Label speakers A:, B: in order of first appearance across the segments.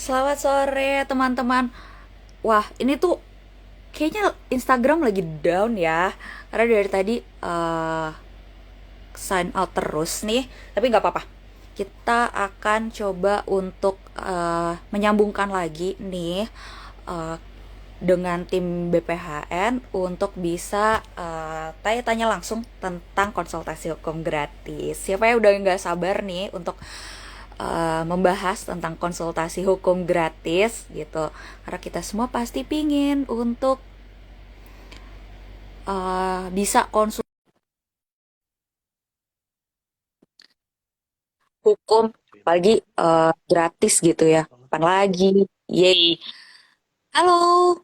A: Selamat sore teman-teman. Wah, ini tuh kayaknya Instagram lagi down ya. Karena dari tadi sign out terus nih. Tapi nggak apa-apa. Kita akan coba untuk menyambungkan lagi nih eh, dengan tim BPHN untuk bisa tanya-tanya langsung tentang konsultasi hukum gratis. Siapa yang udah nggak sabar nih untuk membahas tentang konsultasi hukum gratis gitu, karena kita semua pasti pingin untuk bisa konsul hukum, apalagi gratis gitu ya. Kapan lagi? Yeay. Halo.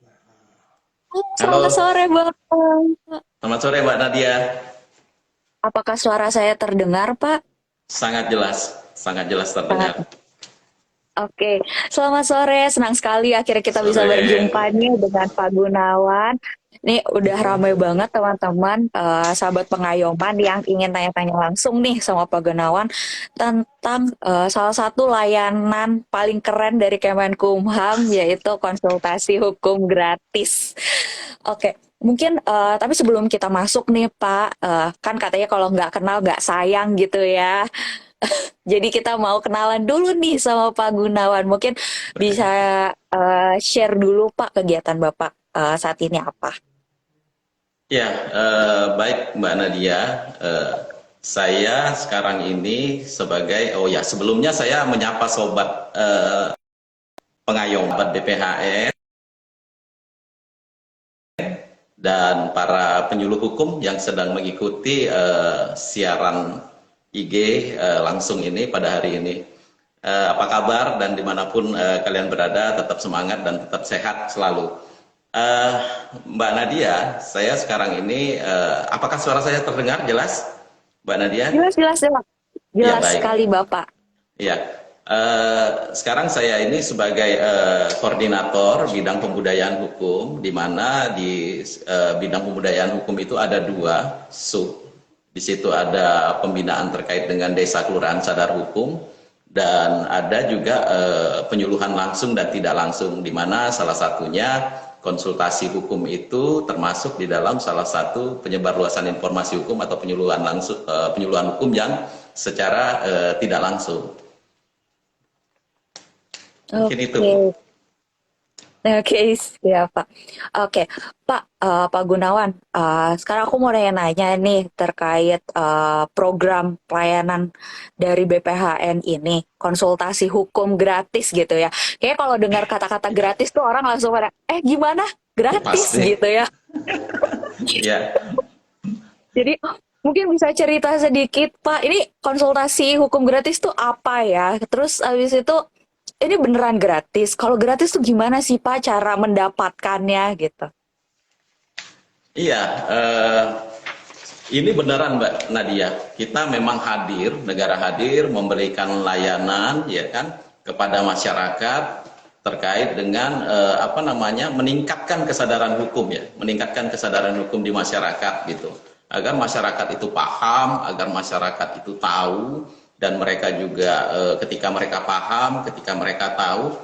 A: Halo, selamat
B: Halo,
A: sore Bang.
B: selamat sore Mbak Nadia.
A: Apakah suara saya terdengar, Pak?
B: Sangat jelas
A: Sangat.
B: terdengar.
A: Oke, selamat sore. Senang sekali akhirnya kita bisa
B: Sore.
A: berjumpa nih dengan Pak Gunawan. Nih udah ramai banget teman-teman, sahabat pengayoman yang ingin tanya-tanya langsung nih sama Pak Gunawan tentang salah satu layanan paling keren dari Kemenkumham, yaitu konsultasi hukum gratis. Oke, mungkin tapi sebelum kita masuk nih Pak, kan katanya kalau nggak kenal nggak sayang gitu ya. Jadi kita mau kenalan dulu nih sama Pak Gunawan. Mungkin bisa share dulu Pak kegiatan Bapak saat ini apa?
B: Ya, baik Mbak Nadia. Eh, saya sekarang ini sebagai, oh ya, sebelumnya saya menyapa sobat pengayom BPHN dan para penyuluh hukum yang sedang mengikuti siaran IG langsung ini pada hari ini. Apa kabar dan dimanapun kalian berada, tetap semangat dan tetap sehat selalu. Eh, Mbak Nadia, saya sekarang ini, apakah suara saya terdengar jelas, Mbak Nadia?
A: Jelas, jelas, jelas.
B: Ya
A: Jelas
B: baik.
A: sekali Bapak.
B: Ya, sekarang saya ini sebagai koordinator bidang pembudayaan hukum, di mana di bidang pembudayaan hukum itu ada dua sub. Di situ ada pembinaan terkait dengan desa kelurahan sadar hukum, dan ada juga penyuluhan langsung dan tidak langsung, di mana salah satunya konsultasi hukum itu termasuk di dalam salah satu penyebarluasan informasi hukum atau penyuluhan langsung, penyuluhan hukum yang secara tidak langsung. Mungkin itu.
A: Oke. Oke, siap Pak. Oke, Pak, Pak Gunawan, sekarang aku mau nanya-nanya nih terkait program pelayanan dari BPHN ini, konsultasi hukum gratis gitu ya. Kayaknya kalau dengar kata-kata
B: Ya,
A: gratis tuh orang langsung pada, gimana? Gratis
B: pasti.
A: gitu ya.
B: Ya,
A: Jadi mungkin bisa cerita sedikit, Pak, ini konsultasi hukum gratis tuh apa ya? Terus habis itu, ini beneran gratis. Kalau gratis tuh gimana sih, Pak, cara mendapatkannya gitu?
B: iya. Ini beneran Mbak Nadia. Kita memang hadir, negara hadir memberikan layanan, ya kan, kepada masyarakat terkait dengan apa namanya, meningkatkan kesadaran hukum, ya, meningkatkan kesadaran hukum di masyarakat gitu, agar masyarakat itu paham, agar masyarakat itu tahu, dan mereka juga ketika mereka paham, ketika mereka tahu,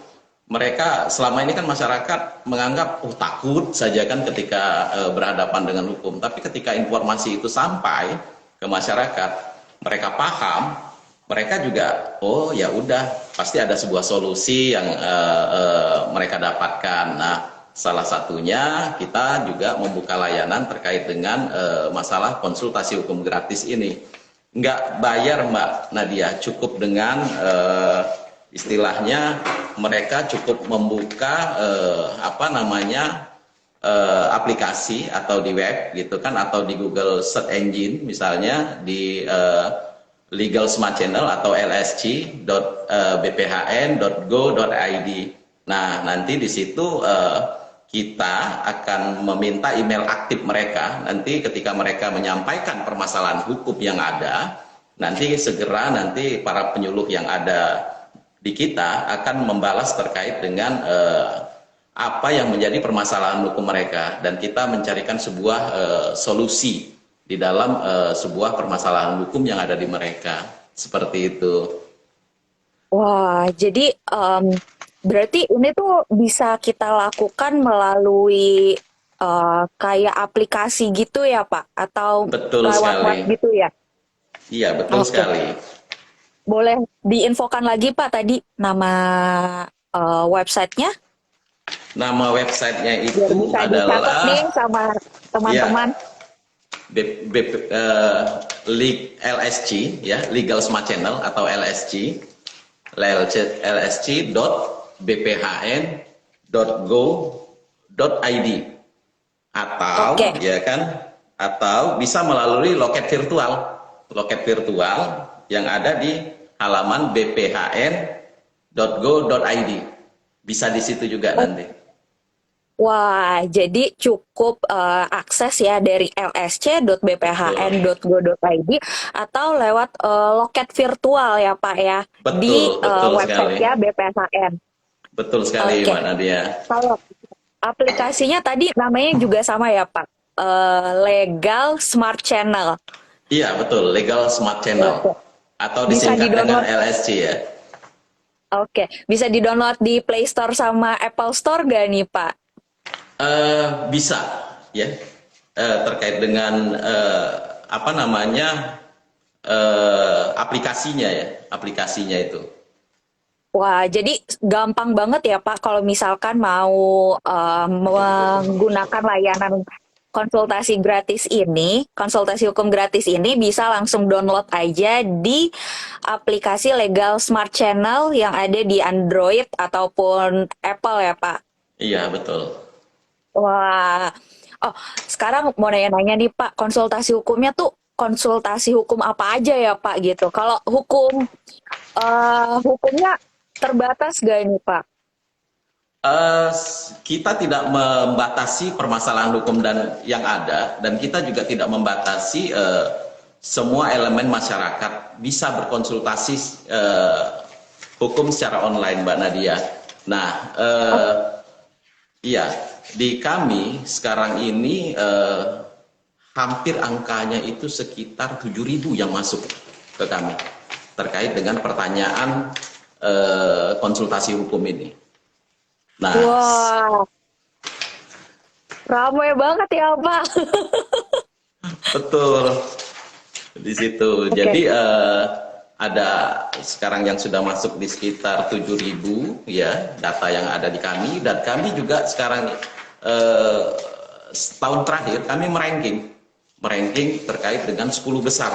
B: mereka selama ini kan masyarakat menganggap takut saja kan ketika berhadapan dengan hukum, tapi ketika informasi itu sampai ke masyarakat, mereka paham, mereka juga oh ya udah, pasti ada sebuah solusi yang mereka dapatkan. Nah, salah satunya kita juga membuka layanan terkait dengan masalah konsultasi hukum gratis ini. Nggak bayar Mbak Nadia, cukup dengan istilahnya mereka cukup membuka apa namanya, aplikasi atau di web gitu kan, atau di Google Search Engine, misalnya di Legal Smart Channel atau lsc.bphn.go.id. Nah, nanti di situ kita akan meminta email aktif mereka. Nanti ketika mereka menyampaikan permasalahan hukum yang ada, nanti segera nanti para penyuluh yang ada di kita akan membalas terkait dengan apa yang menjadi permasalahan hukum mereka, dan kita mencarikan sebuah solusi di dalam sebuah permasalahan hukum yang ada di mereka, seperti itu.
A: Wah, jadi Berarti ini tuh bisa kita lakukan melalui kayak aplikasi gitu ya, Pak? Atau
B: Betul
A: lewat
B: sekali.
A: web gitu ya?
B: Iya, betul
A: Oke.
B: sekali.
A: Boleh diinfokan lagi, Pak, tadi nama websitenya?
B: Nama websitenya
A: Biar
B: itu
A: bisa dicatat nih
B: adalah
A: sama teman-teman.
B: ya LSC ya, Legal Smart Channel atau LSC lsc.bphn.go.id atau
A: Oke.
B: ya kan, atau bisa melalui loket virtual yang ada di halaman bphn.go.id, bisa di situ juga nanti.
A: Wah, jadi cukup akses ya dari
B: Betul,
A: lsc.bphn.go.id atau lewat loket virtual ya Pak ya di
B: betul, betul sekali,
A: websitenya BPHN.
B: betul sekali
A: Oke,
B: Mbak Nadia.
A: kalau aplikasinya tadi namanya juga sama ya Pak, Legal Smart Channel.
B: Iya betul, Legal Smart Channel
A: Oke,
B: atau
A: bisa
B: disingkat dengan
A: di-download.
B: LSC ya.
A: Oke, bisa di-download di Play Store sama Apple Store gak nih Pak?
B: Bisa ya, terkait dengan apa namanya, aplikasinya itu.
A: Wah, jadi gampang banget ya Pak kalau misalkan mau menggunakan layanan konsultasi hukum gratis ini bisa langsung download aja di aplikasi Legal Smart Channel yang ada di Android ataupun Apple ya Pak.
B: Iya betul.
A: Wah, oh sekarang mau nanya-nanya nih Pak, konsultasi hukumnya tuh konsultasi hukum apa aja ya Pak gitu? Kalau hukumnya terbatas gak ini Pak?
B: Eh, kita tidak membatasi permasalahan hukum dan yang ada, dan kita juga tidak membatasi semua elemen masyarakat bisa berkonsultasi hukum secara online, Mbak Nadia. Nah, iya, di kami sekarang ini hampir angkanya itu sekitar 7.000 yang masuk ke kami terkait dengan pertanyaan konsultasi hukum ini. Nah,
A: Wah, ramai banget ya Pak.
B: betul di situ.
A: Oke.
B: Jadi ada sekarang yang sudah masuk di sekitar 7.000 ya, data yang ada di kami, dan kami juga sekarang eh, setahun terakhir kami meranking terkait dengan 10 besar.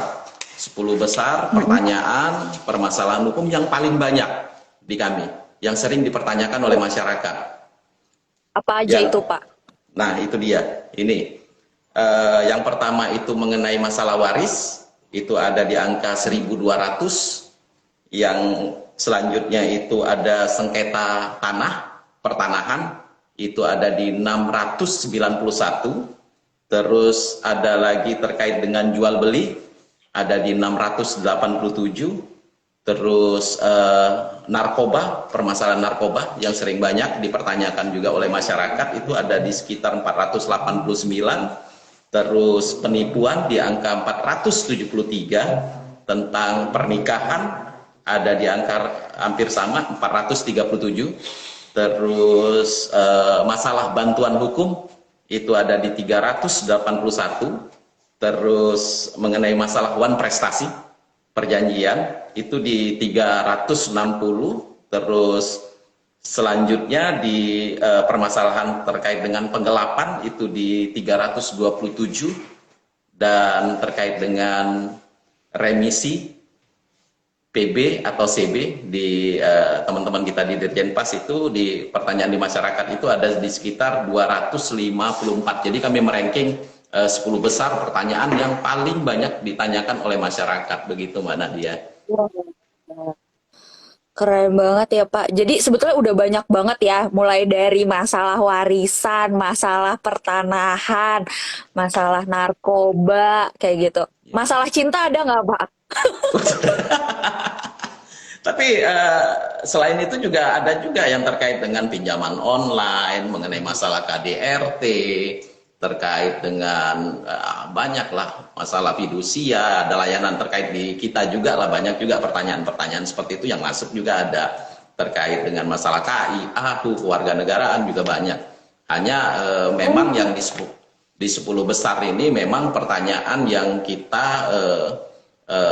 B: 10 besar pertanyaan permasalahan hukum yang paling banyak di kami, yang sering dipertanyakan oleh masyarakat.
A: Apa aja
B: Yang
A: itu Pak?
B: Nah, itu dia. Ini yang pertama itu mengenai masalah waris, itu ada di angka 1.200. Yang selanjutnya itu ada sengketa tanah, pertanahan, itu ada di 691. Terus ada lagi terkait dengan jual beli, ada di 687. Terus narkoba, permasalahan narkoba yang sering banyak dipertanyakan juga oleh masyarakat itu ada di sekitar 489. Terus penipuan di angka 473, tentang pernikahan ada di angka hampir sama 437. Terus masalah bantuan hukum itu ada di 381. Terus mengenai masalah wan prestasi perjanjian itu di 360. Terus selanjutnya di permasalahan terkait dengan penggelapan itu di 327, dan terkait dengan remisi PB atau CB di teman-teman kita di Dirjen Pas itu di pertanyaan di masyarakat itu ada di sekitar 254. Jadi kami meranking 10 besar pertanyaan yang paling banyak ditanyakan oleh masyarakat, begitu Mbak Nadia.
A: Wah, keren banget ya Pak. Jadi sebetulnya udah banyak banget ya, mulai dari masalah warisan, masalah pertanahan, masalah narkoba, kayak gitu.
B: Ya.
A: Masalah cinta ada nggak Pak?
B: Tapi selain itu juga ada juga yang terkait dengan pinjaman online, mengenai masalah KDRT, terkait dengan banyaklah masalah fidusia, ada layanan terkait di kita juga lah, banyak juga pertanyaan-pertanyaan seperti itu yang masuk juga ada. terkait dengan masalah KIA, kewarganegaraan juga banyak. Hanya memang
A: Oh,
B: yang di 10 besar ini memang pertanyaan yang kita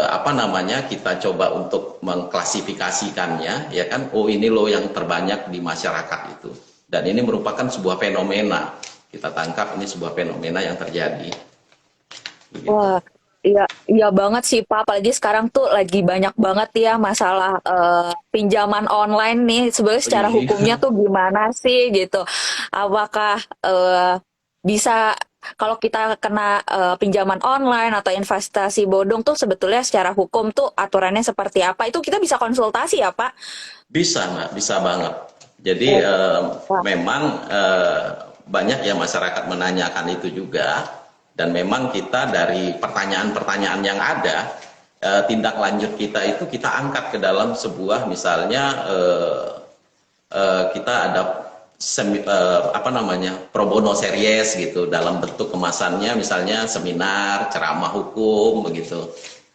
B: apa namanya, kita coba untuk mengklasifikasikannya, ya kan? Oh, ini loh yang terbanyak di masyarakat itu. Dan ini merupakan sebuah fenomena. Kita tangkap ini sebuah fenomena yang terjadi. Begitu.
A: wah, iya, iya banget sih Pak. Apalagi sekarang tuh lagi banyak banget ya masalah pinjaman online nih. Sebenarnya
B: Oh,
A: secara hukumnya
B: iya.
A: tuh gimana sih gitu? Apakah bisa kalau kita kena pinjaman online atau investasi bodong tuh sebetulnya secara hukum tuh aturannya seperti apa? Itu kita bisa konsultasi ya Pak?
B: Bisa, Mbak, bisa banget. Jadi
A: Oh, wah,
B: memang banyak ya masyarakat menanyakan itu juga, dan memang kita dari pertanyaan-pertanyaan yang ada, tindak lanjut kita itu kita angkat ke dalam sebuah, misalnya kita ada apa namanya, pro bono series gitu, dalam bentuk kemasannya misalnya seminar, ceramah hukum begitu.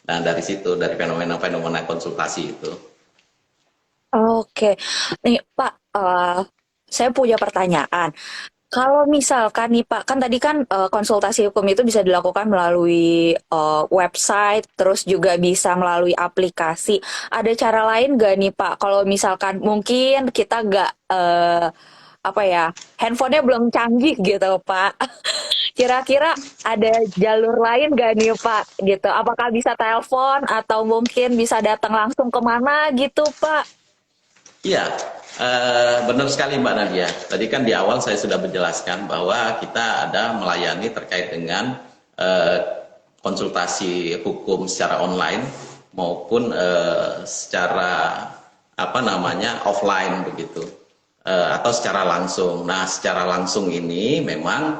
B: Nah, dari situ, dari fenomena-fenomena konsultasi itu.
A: oke. Nih Pak, saya punya pertanyaan. Kalau misalkan nih Pak, kan tadi kan konsultasi hukum itu bisa dilakukan melalui website, terus juga bisa melalui aplikasi. Ada cara lain nggak nih Pak? Kalau misalkan mungkin kita nggak apa ya, handphonenya belum canggih gitu Pak. Kira-kira ada jalur lain nggak nih Pak? Gitu. Apakah bisa telepon atau mungkin bisa datang langsung kemana gitu Pak?
B: Iya, benar sekali Mbak Nadia. Tadi kan di awal saya sudah menjelaskan bahwa kita ada melayani terkait dengan eh, konsultasi hukum secara online maupun secara apa namanya, offline begitu. Atau secara langsung. Nah, secara langsung ini memang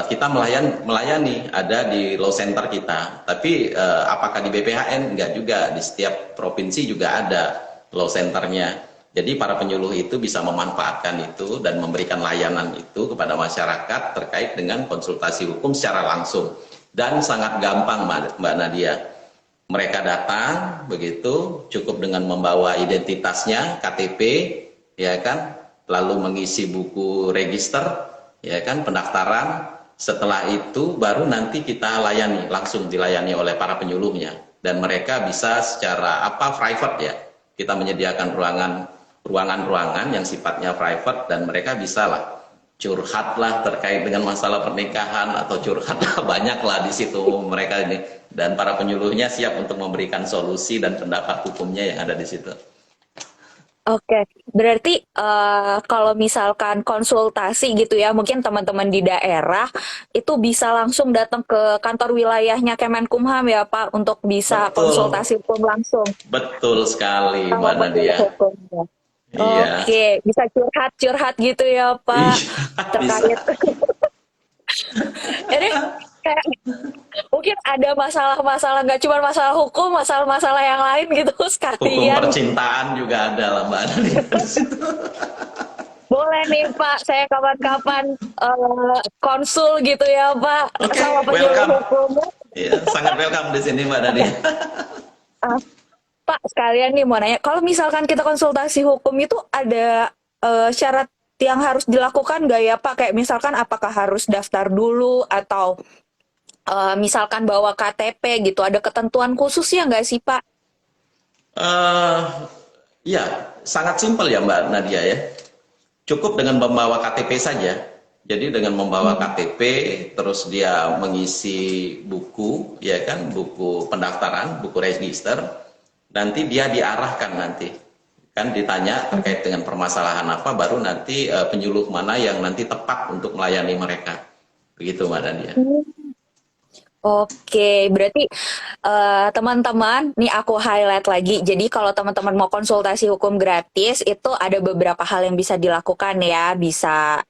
B: kita melayani ada di law center kita. Tapi apakah di BPHN? Enggak juga. Di setiap provinsi juga ada law centernya. Jadi para penyuluh itu bisa memanfaatkan itu dan memberikan layanan itu kepada masyarakat terkait dengan konsultasi hukum secara langsung. Dan sangat gampang Mbak Nadia. Mereka datang begitu, cukup dengan membawa identitasnya, KTP, ya kan, lalu mengisi buku register, ya kan, pendaftaran. Setelah itu baru nanti kita layani, langsung dilayani oleh para penyuluhnya, dan mereka bisa secara apa, private ya, kita menyediakan ruangan-ruangan yang sifatnya private, dan mereka bisa lah curhat lah terkait dengan masalah pernikahan, atau curhat lah banyak lah di situ mereka ini, dan para penyuluhnya siap untuk memberikan solusi dan pendapat hukumnya yang ada di situ.
A: Oke, berarti kalau misalkan konsultasi gitu ya, mungkin teman-teman di daerah itu bisa langsung datang ke kantor wilayahnya Kemenkumham ya Pak untuk bisa
B: Betul,
A: konsultasi hukum langsung
B: betul sekali
A: sama
B: Mbak
A: penyuluh
B: Nadia.
A: hukumnya.
B: Iya,
A: Oke, bisa curhat-curhat gitu ya Pak
B: iya, bisa.
A: terkait ini kayak mungkin ada masalah-masalah nggak cuma masalah hukum, masalah-masalah yang lain gitu
B: Hukum
A: sekalian.
B: percintaan juga ada lah Mbak Nadia di situ.
A: Boleh nih Pak, saya kapan-kapan konsul gitu ya Pak
B: Oke,
A: sama penyuluh
B: welcome.
A: hukumnya.
B: Iya, sangat welcome di sini Mbak Nadia.
A: Ah, Pak, sekalian nih mau nanya, kalau misalkan kita konsultasi hukum itu ada syarat yang harus dilakukan nggak ya Pak? Kayak misalkan apakah harus daftar dulu atau misalkan bawa KTP gitu, ada ketentuan khususnya nggak sih Pak?
B: Eh, ya, sangat simpel ya Mbak Nadia ya. Cukup dengan membawa KTP saja. Jadi dengan membawa
A: Hmm.
B: KTP, terus dia mengisi buku, ya kan, buku pendaftaran, buku register, nanti dia diarahkan nanti. Kan ditanya terkait dengan permasalahan apa, baru nanti penyuluh mana yang nanti tepat untuk melayani mereka. Begitu Mbak Nadia.
A: Oke, berarti teman-teman, nih aku highlight lagi. Jadi kalau teman-teman mau konsultasi hukum gratis, itu ada beberapa hal yang bisa dilakukan ya. Bisa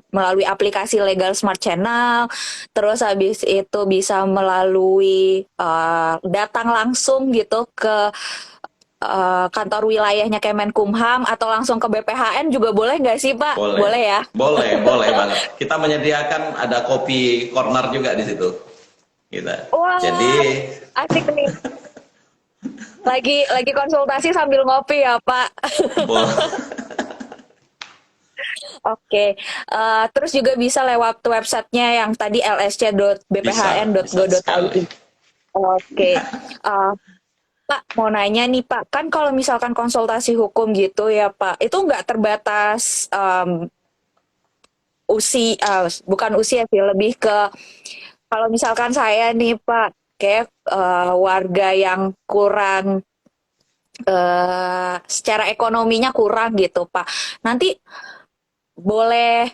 A: melalui aplikasi Legal Smart Channel, terus habis itu bisa melalui datang langsung gitu ke kantor wilayahnya Kemenkumham atau langsung ke BPHN juga boleh nggak sih Pak?
B: Boleh.
A: Boleh ya?
B: Boleh, boleh banget. Kita menyediakan ada kopi corner juga di situ. Kita. Jadi
A: Wah, asik nih. Lagi konsultasi sambil ngopi ya, Pak.
B: Boleh.
A: Oke. Terus juga bisa lewat websitenya yang tadi
B: Bisa sekali.
A: lsc.bphn.go.id. Oke. Eh, Pak, mau nanya nih Pak, kan kalau misalkan konsultasi hukum gitu ya Pak, itu nggak terbatas usia, bukan usia sih, lebih ke kalau misalkan saya nih Pak, kayak warga yang kurang secara ekonominya kurang gitu Pak. Nanti boleh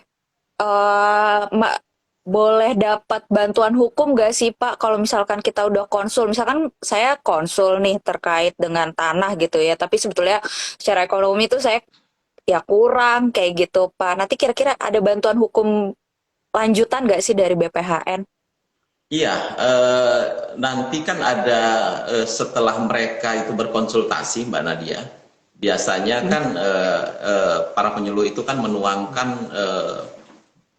A: Mbak, boleh dapat bantuan hukum gak sih Pak kalau misalkan kita udah konsul, misalkan saya konsul nih terkait dengan tanah gitu ya, tapi sebetulnya secara ekonomi itu saya ya kurang kayak gitu Pak. Nanti kira-kira ada bantuan hukum lanjutan gak sih dari BPHN?
B: Iya, nanti kan ada setelah mereka itu berkonsultasi, Mbak Nadia, biasanya
A: Hmm.
B: kan para penyuluh itu kan menuangkan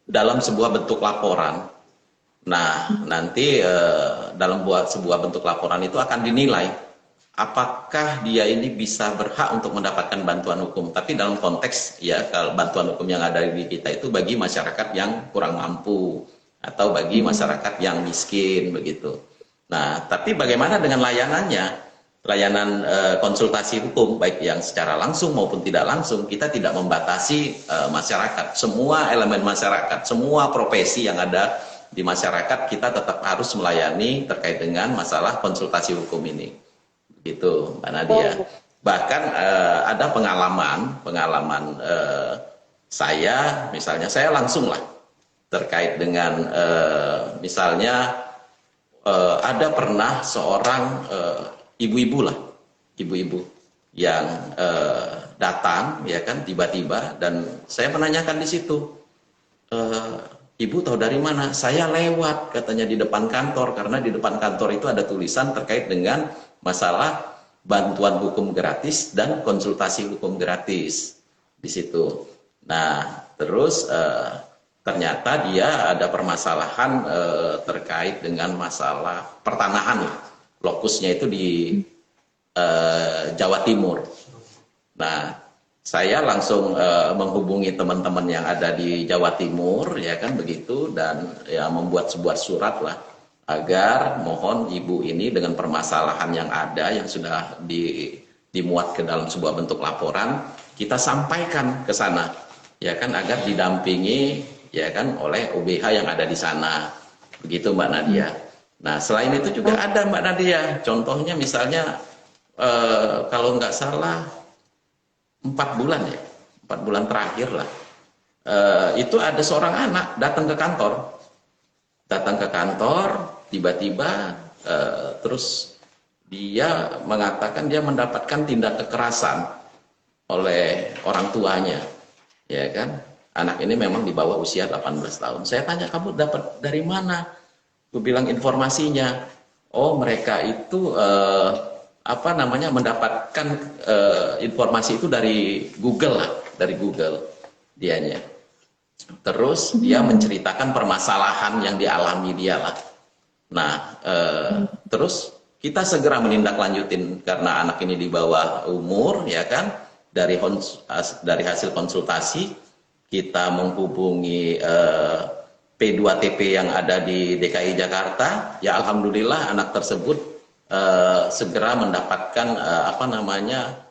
B: dalam sebuah bentuk laporan. Nah, nanti dalam sebuah bentuk laporan itu akan dinilai apakah dia ini bisa berhak untuk mendapatkan bantuan hukum. Tapi dalam konteks ya kalau bantuan hukum yang ada di kita itu bagi masyarakat yang kurang mampu atau bagi
A: Hmm.
B: masyarakat yang miskin begitu. Nah, tapi bagaimana dengan layanannya? Layanan konsultasi hukum baik yang secara langsung maupun tidak langsung, kita tidak membatasi masyarakat. Semua elemen masyarakat, semua profesi yang ada di masyarakat kita tetap harus melayani terkait dengan masalah konsultasi hukum ini. Gitu, Mbak Nadia.
A: Oh,
B: Bahkan ada pengalaman saya, misalnya saya langsung lah terkait dengan misalnya ada pernah seorang ibu-ibu lah, ibu-ibu yang datang ya kan tiba-tiba dan saya menanyakan di situ, "Eh, Ibu tahu dari mana?" "Saya lewat," katanya, "di depan kantor, karena di depan kantor itu ada tulisan terkait dengan masalah bantuan hukum gratis dan konsultasi hukum gratis di situ." Nah, terus ternyata dia ada permasalahan terkait dengan masalah pertanahan. Lokusnya itu di Jawa Timur. Nah, saya langsung menghubungi teman-teman yang ada di Jawa Timur, ya kan begitu, dan ya membuat sebuah surat lah agar mohon ibu ini dengan permasalahan yang ada yang sudah dimuat ke dalam sebuah bentuk laporan, kita sampaikan ke sana, ya kan agar didampingi, ya kan oleh OBH yang ada di sana, begitu Mbak Nadia. Nah, selain itu juga ada Mbak Nadia, contohnya misalnya kalau nggak salah 4 bulan ya, 4 bulan terakhir lah. Itu ada seorang anak datang ke kantor, tiba-tiba terus dia mengatakan dia mendapatkan tindak kekerasan oleh orang tuanya, ya kan? Anak ini memang di bawah usia 18 tahun. Saya tanya, "Kamu dapat dari mana?" Aku bilang informasinya, "Oh, mereka itu apa namanya mendapatkan informasi itu dari Google lah, dari Google dianya." Terus dia menceritakan permasalahan yang dialami dia lah. Nah, terus kita segera menindaklanjutin karena anak ini di bawah umur, ya kan? Dari hasil konsultasi kita menghubungi P2TP yang ada di DKI Jakarta. Ya alhamdulillah anak tersebut segera mendapatkan apa namanya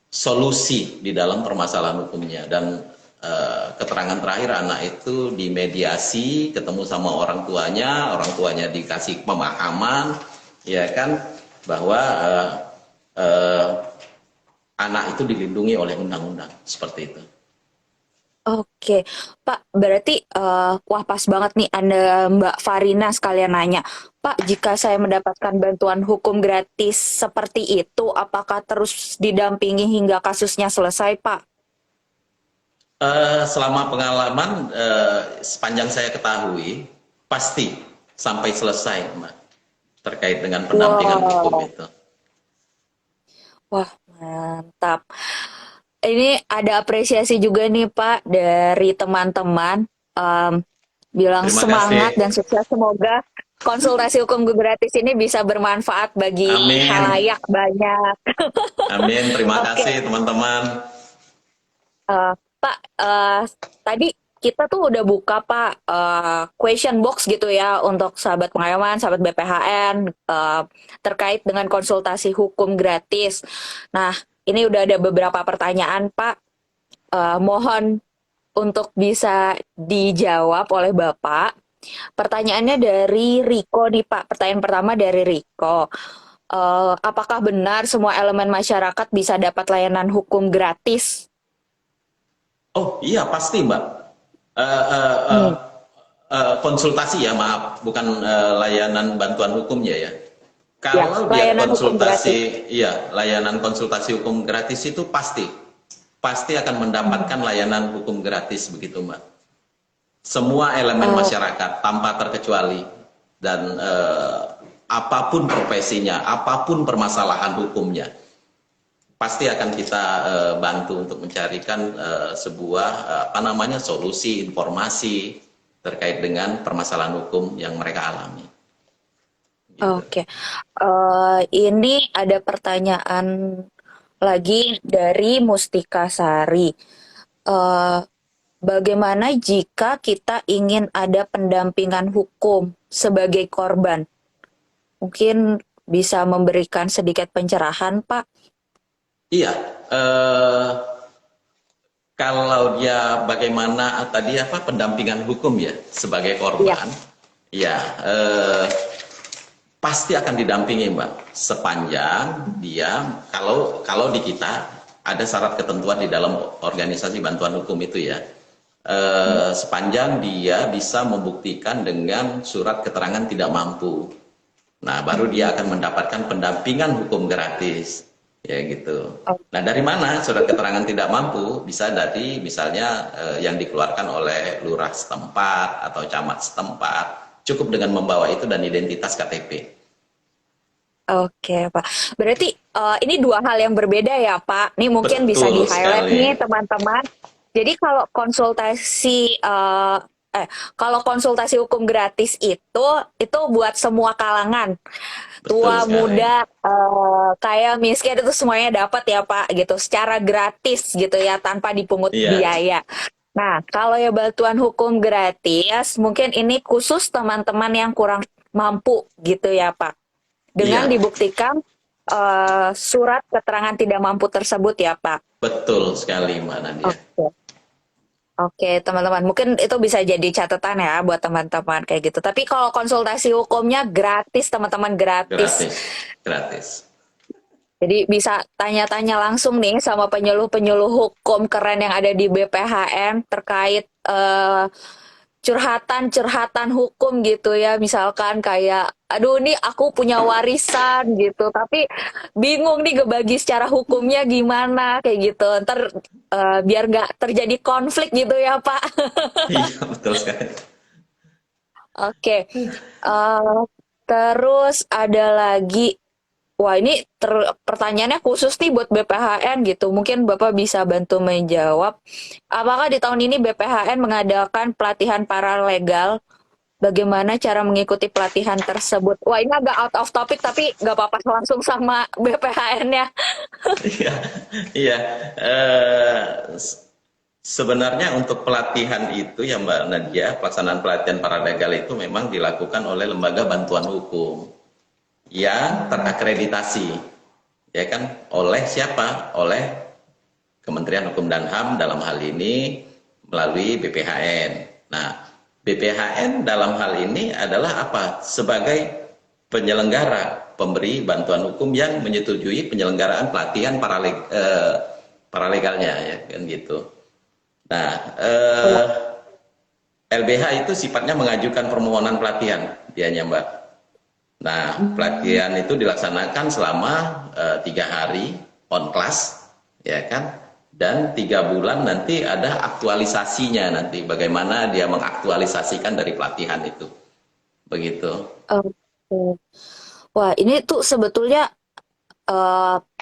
B: solusi di dalam permasalahan hukumnya dan keterangan terakhir anak itu dimediasi, ketemu sama orang tuanya dikasih pemahaman, ya kan, bahwa uh, anak itu dilindungi oleh undang-undang seperti itu.
A: oke, Pak. Berarti, wah pas banget nih Anda Mbak Farina sekalian nanya. Pak, jika saya mendapatkan bantuan hukum gratis seperti itu, apakah terus didampingi hingga kasusnya selesai, Pak?
B: Selama pengalaman sepanjang saya ketahui pasti sampai selesai, Mbak, terkait dengan pendampingan hukum
A: Wow,
B: itu.
A: wah mantap. Ini ada apresiasi juga nih Pak dari teman-teman. Em, bilang
B: Terima
A: semangat
B: kasih.
A: dan sukses semoga. konsultasi hukum gratis ini bisa bermanfaat bagi
B: Amin.
A: halayak banyak.
B: Amin. Terima
A: Oke,
B: kasih teman-teman.
A: Pak, tadi kita tuh udah buka Pak question box gitu ya untuk sahabat pengayoman, sahabat BPHN terkait dengan konsultasi hukum gratis. Nah, ini udah ada beberapa pertanyaan Pak. Mohon untuk bisa dijawab oleh Bapak. Pertanyaannya dari Riko nih Pak. Pertanyaan pertama dari Riko. Apakah benar semua elemen masyarakat bisa dapat layanan hukum gratis?
B: Oh iya pasti Mbak. Eh, eh, eh,
A: Hmm,
B: konsultasi ya maaf, bukan layanan bantuan hukumnya ya.
A: ya,
B: Kalau dia
A: layanan hukum gratis.
B: konsultasi, iya layanan konsultasi hukum gratis itu pasti akan mendapatkan layanan hukum gratis begitu Mbak. Semua elemen
A: Oh,
B: masyarakat tanpa terkecuali dan apapun profesinya, apapun permasalahan hukumnya, pasti akan kita bantu untuk mencarikan sebuah apa namanya solusi informasi terkait dengan permasalahan hukum yang mereka alami. Gitu.
A: oke. Ini ada pertanyaan lagi dari Mustika Sari. Eh, Bagaimana jika kita ingin ada pendampingan hukum sebagai korban? Mungkin bisa memberikan sedikit pencerahan, Pak.
B: Iya, eh, kalau dia bagaimana tadi apa pendampingan hukum ya sebagai
A: Iya.
B: korban, ya pasti akan didampingi Mbak sepanjang dia kalau di kita ada syarat ketentuan di dalam organisasi bantuan hukum itu ya. Sepanjang dia bisa membuktikan dengan surat keterangan tidak mampu. Nah, baru dia akan mendapatkan pendampingan hukum gratis. Ya gitu. Nah, dari mana surat keterangan tidak mampu? Bisa dari misalnya yang dikeluarkan oleh lurah setempat atau camat setempat. Cukup dengan membawa itu dan identitas KTP.
A: Oke, Pak. Berarti ini dua hal yang berbeda ya, Pak. Ini mungkin bisa
B: Betul
A: di-highlight
B: sekali.
A: nih, teman-teman. Jadi kalau konsultasi hukum gratis itu buat semua kalangan,
B: Betul
A: tua,
B: sekali.
A: muda, kaya, miskin itu semuanya dapat ya, Pak, gitu, secara gratis gitu ya, tanpa dipungut
B: Iya,
A: biaya. Nah, kalau ya bantuan hukum gratis, mungkin ini khusus teman-teman yang kurang mampu gitu ya, Pak. Dengan
B: iya.
A: dibuktikan surat keterangan tidak mampu tersebut ya, Pak.
B: Betul sekali Mbak Nadia.
A: Oke. Oke, teman-teman. Mungkin itu bisa jadi catatan ya buat teman-teman kayak gitu. Tapi kalau konsultasi hukumnya gratis, teman-teman, gratis.
B: Gratis. Gratis.
A: Jadi bisa tanya-tanya langsung nih sama penyuluh-penyuluh hukum keren yang ada di BPHN terkait curhatan-curhatan hukum gitu ya. Misalkan kayak, aduh nih aku punya warisan gitu, tapi bingung nih ngebagi secara hukumnya gimana kayak gitu. Ntar biar nggak terjadi konflik gitu ya Pak.
B: Iya, betul sekali.
A: Oke, eh, terus ada lagi. Wah, ini pertanyaannya khusus nih buat BPHN gitu. Mungkin Bapak bisa bantu menjawab. Apakah di tahun ini BPHN mengadakan pelatihan paralegal? Bagaimana cara mengikuti pelatihan tersebut? Wah, ini agak out of topic, tapi nggak apa-apa langsung sama BPHN-nya.
B: Iya, iya. Eh, Sebenarnya untuk pelatihan itu ya Mbak Nadia, pelaksanaan pelatihan paralegal itu memang dilakukan oleh lembaga bantuan hukum yang terakreditasi, ya kan? Oleh siapa? Oleh Kementerian Hukum dan HAM dalam hal ini melalui BPHN. Nah, BPHN dalam hal ini adalah apa? Sebagai penyelenggara, pemberi bantuan hukum yang menyetujui penyelenggaraan pelatihan paralegalnya, ya kan gitu. Nah, LBH itu sifatnya mengajukan permohonan pelatihan, dianya Mbak. Nah, pelatihan itu dilaksanakan selama 3 hari on class, ya kan? Dan 3 bulan nanti ada aktualisasinya nanti, bagaimana dia mengaktualisasikan dari pelatihan itu, begitu.
A: Oke. Wah, ini tuh sebetulnya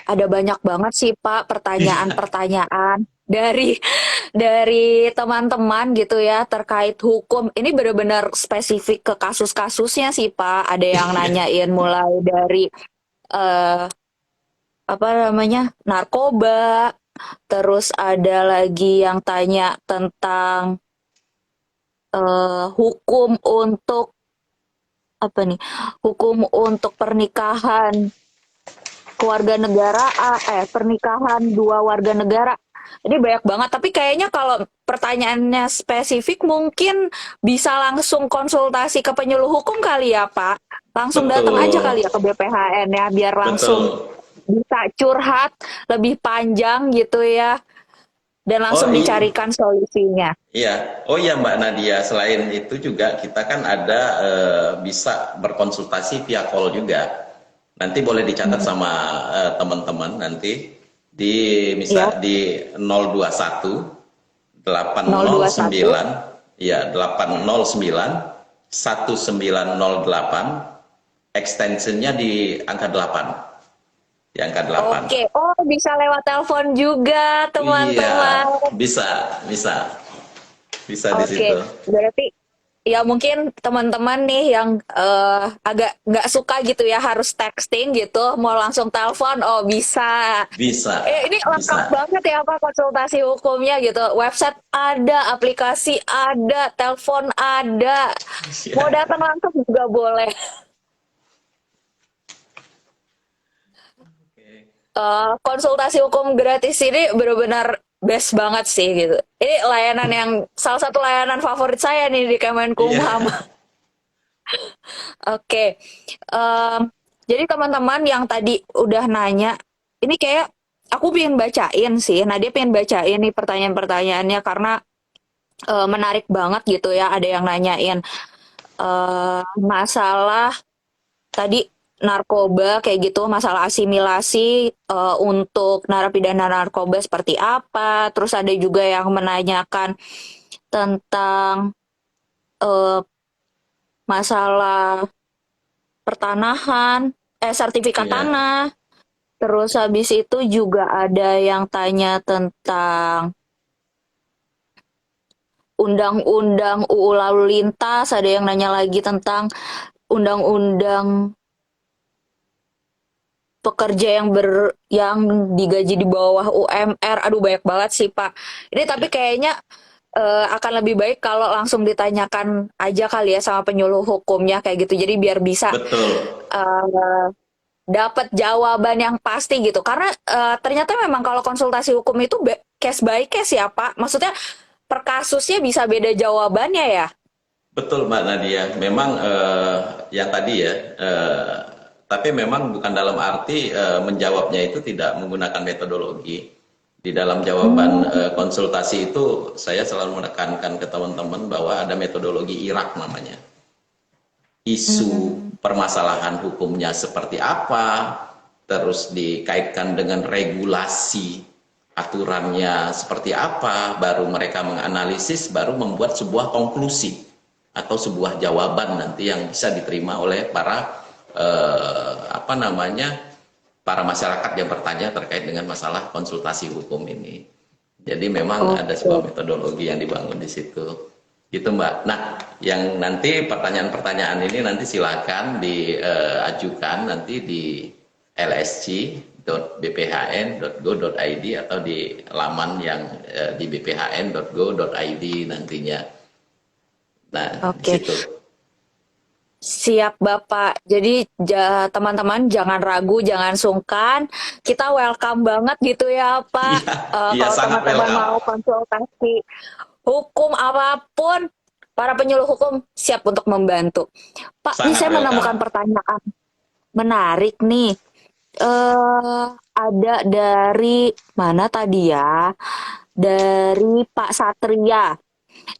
A: ada banyak banget sih Pak pertanyaan-pertanyaan. dari teman-teman gitu ya terkait hukum. Ini benar-benar spesifik ke kasus-kasusnya sih Pak. Ada yang
B: Iya,
A: nanyain mulai dari eh, apa namanya narkoba, terus ada lagi yang tanya tentang hukum untuk apa nih? Hukum untuk pernikahan keluarga negara pernikahan dua warga negara. Ini banyak banget, tapi kayaknya kalau pertanyaannya spesifik mungkin bisa langsung konsultasi ke penyuluh hukum kali ya, Pak. Langsung datang aja
B: betul,
A: kali ya ke BPHN ya, biar langsung
B: betul.
A: bisa curhat lebih panjang gitu ya, dan
B: Oh
A: langsung
B: iya,
A: dicarikan solusinya.
B: iya. Oh iya Mbak Nadia, selain itu juga kita kan ada bisa berkonsultasi via call juga. Nanti boleh dicatat
A: Hmm.
B: sama teman-teman nanti di
A: Ya,
B: di 021
A: 021.
B: 809 ya 809 1908 extensionnya di angka 8 di angka 8.
A: Oke, oh bisa lewat telepon juga,
B: Iya,
A: teman-teman.
B: bisa, bisa, bisa di
A: Oke,
B: situ.
A: berarti ya mungkin teman-teman nih yang agak nggak suka gitu ya harus texting gitu, mau langsung telepon, oh bisa.
B: Bisa,
A: Ini lengkap
B: bisa.
A: banget ya Pak konsultasi hukumnya gitu. Website ada, aplikasi ada, telepon ada. Mau
B: Iya.
A: datang langsung juga boleh.
B: Oke.
A: Konsultasi hukum gratis ini benar-benar best banget sih gitu. Ini layanan yang salah satu layanan favorit saya nih di
B: Iya.
A: Kemenkumham. Oke, em, jadi teman-teman yang tadi udah nanya, ini kayak aku pengen bacain sih. Nah, dia pengen bacain nih pertanyaan-pertanyaannya karena menarik banget gitu ya. Ada yang nanyain masalah tadi narkoba kayak gitu, masalah asimilasi untuk narapidana narkoba seperti apa. Terus ada juga yang menanyakan tentang eh, masalah pertanahan, sertifikat
B: Iya.
A: tanah. Terus habis itu juga ada yang tanya tentang undang-undang UU Lalu Lintas, ada yang nanya lagi tentang undang-undang pekerja yang digaji di bawah UMR. Aduh banyak banget sih, Pak. Ini tapi
B: Iya.
A: kayaknya akan lebih baik kalau langsung ditanyakan aja kali ya sama penyuluh hukumnya kayak gitu. Jadi biar bisa
B: Betul.
A: eh, dapat jawaban yang pasti gitu. Karena ternyata memang kalau konsultasi hukum itu case by case ya, Pak. Maksudnya per kasusnya bisa beda jawabannya ya.
B: Betul Mbak Nadia. Memang yang tadi ya, tapi memang bukan dalam arti menjawabnya itu tidak menggunakan metodologi. Di dalam jawaban
A: Hmm.
B: konsultasi itu saya selalu menekankan ke teman-teman bahwa ada metodologi Irak namanya. Isu
A: Hmm.
B: permasalahan hukumnya seperti apa, terus dikaitkan dengan regulasi aturannya seperti apa, baru mereka menganalisis, baru membuat sebuah konklusi atau sebuah jawaban nanti yang bisa diterima oleh para apa namanya para masyarakat yang bertanya terkait dengan masalah konsultasi hukum ini. Jadi memang ada sebuah
A: Oke.
B: metodologi yang dibangun di situ. Gitu Mbak. Nah, yang nanti pertanyaan-pertanyaan ini nanti silakan diajukan nanti di lsc.bphn.go.id atau di laman yang di bphn.go.id nantinya. Nah, di
A: Oke.
B: situ.
A: Siap Bapak. Jadi teman-teman jangan ragu, jangan sungkan. Kita welcome banget gitu ya Pak.
B: Iya, iya
A: Kalau
B: sangat
A: teman-teman
B: welcome.
A: mau konsultasi hukum apapun, para penyuluh hukum siap untuk membantu. Pak, ini
B: Sangat
A: saya
B: welcome.
A: menemukan pertanyaan menarik nih. Ada dari mana tadi ya? Dari Pak Satria.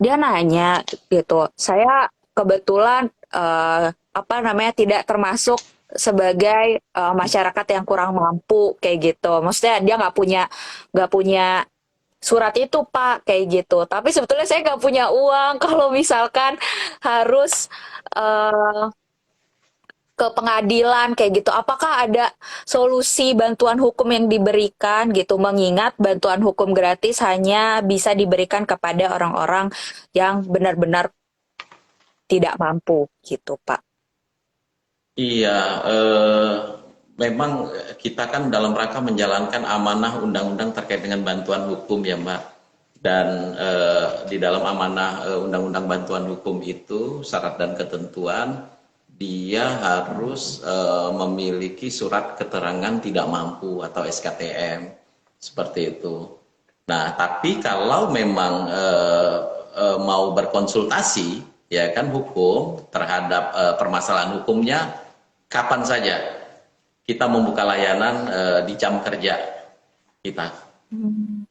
A: Dia nanya gitu, saya kebetulan apa namanya tidak termasuk sebagai masyarakat yang kurang mampu kayak gitu. Maksudnya dia nggak punya surat itu Pak kayak gitu. Tapi sebetulnya saya nggak punya uang kalau misalkan harus eh, ke pengadilan kayak gitu. Apakah ada solusi bantuan hukum yang diberikan gitu? Mengingat bantuan hukum gratis hanya bisa diberikan kepada orang-orang yang benar-benar tidak mampu gitu, Pak.
B: Iya, memang kita kan dalam rangka menjalankan amanah undang-undang terkait dengan bantuan hukum ya Mbak. Dan di dalam amanah undang-undang bantuan hukum itu syarat dan ketentuan dia harus memiliki surat keterangan tidak mampu atau SKTM seperti itu. Nah, tapi kalau memang mau berkonsultasi ya kan hukum terhadap permasalahan hukumnya kapan saja kita membuka layanan di jam kerja kita.